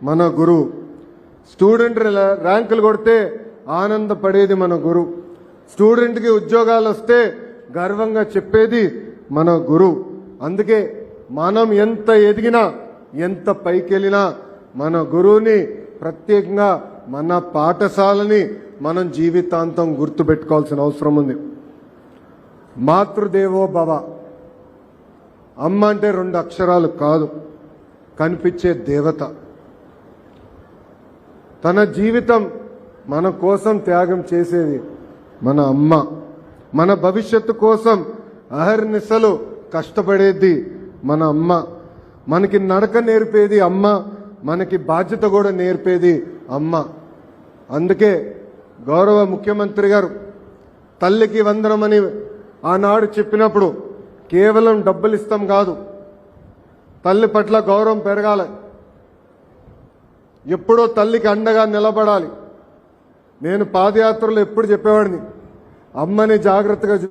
మన గురువు. స్టూడెంట్ ర్యాంకులు కొడితే ఆనందపడేది మన గురువు. స్టూడెంట్కి ఉద్యోగాలు వస్తే గర్వంగా చెప్పేది మన గురువు. అందుకే మనం ఎంత ఎదిగినా ఎంత పైకెళ్ళినా మన గురువుని, ప్రత్యేకంగా మన పాఠశాలని మనం జీవితాంతం గుర్తుపెట్టుకోవాల్సిన అవసరం ఉంది. మాతృదేవో భవ. అమ్మ అంటే 2 అక్షరాలు కాదు, కనిపించే దేవత. తన జీవితం మన కోసం త్యాగం చేసేది మన అమ్మ. మన భవిష్యత్తు కోసం అహర్నిశలు కష్టపడేది మన అమ్మ. మనకి నడక నేర్పేది అమ్మ, మనకి బాధ్యత కూడా నేర్పేది అమ్మ. అందుకే గౌరవ ముఖ్యమంత్రి గారు తల్లికి వందనమని ఆనాడు చెప్పినప్పుడు కేవలం డబ్బులు ఇస్తాం కాదు, తల్లి పట్ల గౌరవం పెరగాలి, ఎప్పుడో తల్లికి అండగా నిలబడాలి. నేను పాదయాత్రలో ఎప్పుడు చెప్పేవాడిని, అమ్మని జాగ్రత్తగా